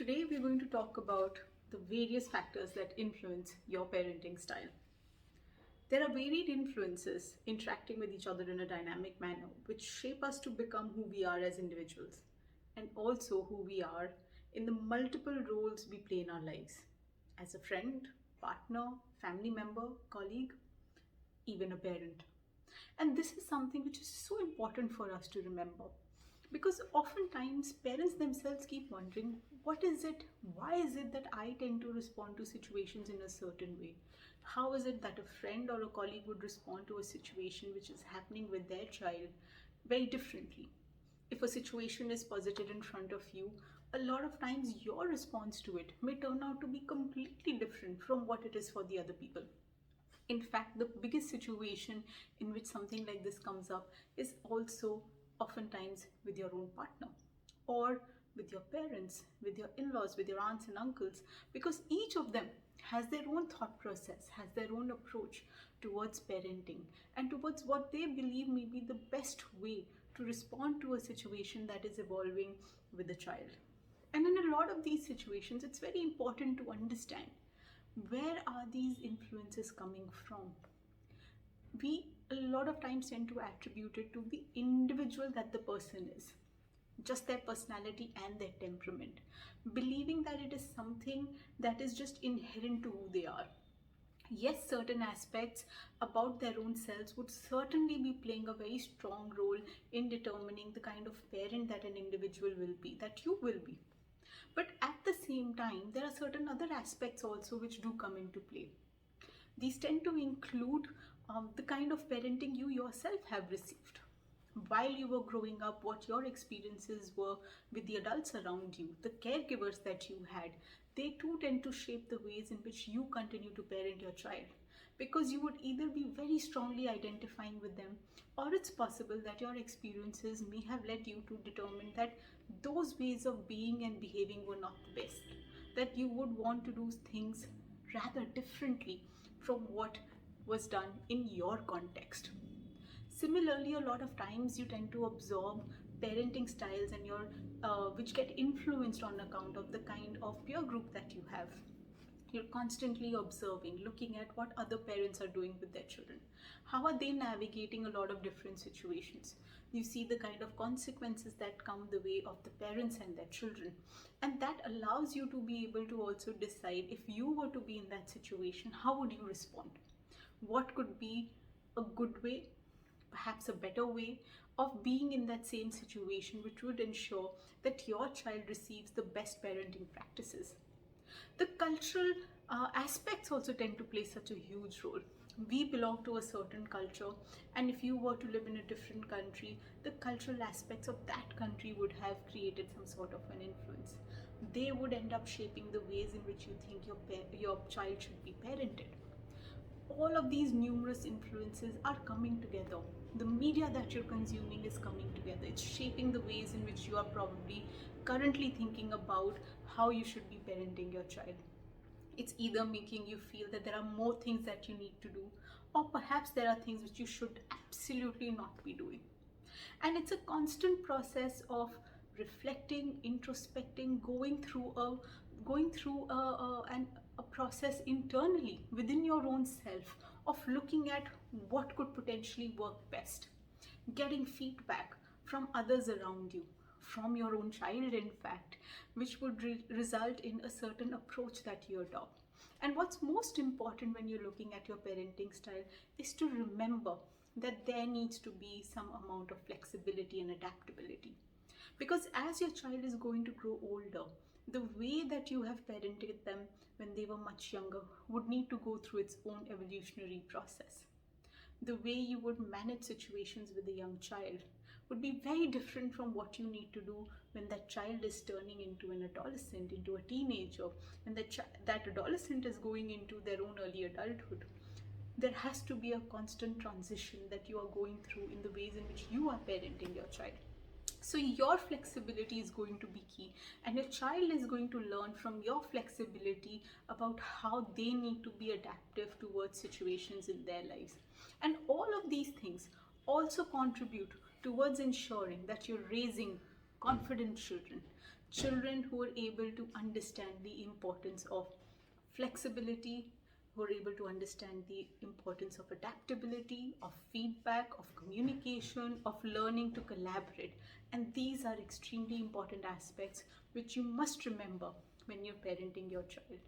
Today, we're going to talk about the various factors that influence your parenting style. There are varied influences interacting with each other in a dynamic manner, which shape us to become who we are as individuals and also who we are in the multiple roles we play in our lives as a friend, partner, family member, colleague, even a parent. And this is something which is so important for us to remember because oftentimes parents themselves keep wondering, what is it, why is it that I tend to respond to situations in a certain way? How is it that a friend or a colleague would respond to a situation which is happening with their child very differently? If a situation is posited in front of you, a lot of times your response to it may turn out to be completely different from what it is for the other people. In fact, the biggest situation in which something like this comes up is also oftentimes with your own partner or with your parents, with your in-laws, with your aunts and uncles, because each of them has their own thought process, has their own approach towards parenting and towards what they believe may be the best way to respond to a situation that is evolving with the child. And in a lot of these situations, it's very important to understand where are these influences coming from. We a lot of times tend to attribute it to the individual that the person is, just their personality and their temperament, believing that it is something that is just inherent to who they are. Yes, certain aspects about their own selves would certainly be playing a very strong role in determining the kind of parent that an individual will be, that you will be. But at the same time, there are certain other aspects also which do come into play. These tend to include the kind of parenting you yourself have received. While you were growing up, what your experiences were with the adults around you, the caregivers that you had, they too tend to shape the ways in which you continue to parent your child. Because you would either be very strongly identifying with them, or it's possible that your experiences may have led you to determine that those ways of being and behaving were not the best, that you would want to do things rather differently from what was done in your context. Similarly, a lot of times you tend to absorb parenting styles and your which get influenced on account of the kind of peer group that you have. You're constantly observing, looking at what other parents are doing with their children. How are they navigating a lot of different situations? You see the kind of consequences that come the way of the parents and their children. And that allows you to be able to also decide, if you were to be in that situation, how would you respond? What could be a good way, perhaps a better way of being in that same situation, which would ensure that your child receives the best parenting practices. The cultural aspects also tend to play such a huge role. We belong to a certain culture, and if you were to live in a different country, the cultural aspects of that country would have created some sort of an influence. They would end up shaping the ways in which you think your child should be parented. All of these numerous influences are coming together. The media that you're consuming is coming together. It's shaping the ways in which you are probably currently thinking about how you should be parenting your child. It's either making you feel that there are more things that you need to do, or perhaps there are things which you should absolutely not be doing. And it's a constant process of reflecting, introspecting, going through a process internally within your own self of looking at what could potentially work best, getting feedback from others around you, from your own child in fact, which would result in a certain approach that you adopt. And what's most important when you're looking at your parenting style is to remember that there needs to be some amount of flexibility and adaptability. Because as your child is going to grow older, the way that you have parented them when they were much younger would need to go through its own evolutionary process. The way you would manage situations with a young child would be very different from what you need to do when that child is turning into an adolescent, into a teenager, and that adolescent is going into their own early adulthood. There has to be a constant transition that you are going through in the ways in which you are parenting your child. So your flexibility is going to be key, and your child is going to learn from your flexibility about how they need to be adaptive towards situations in their lives. And all of these things also contribute towards ensuring that you're raising confident children, children who are able to understand the importance of flexibility, who are able to understand the importance of adaptability, of feedback, of communication, of learning to collaborate. And these are extremely important aspects which you must remember when you're parenting your child.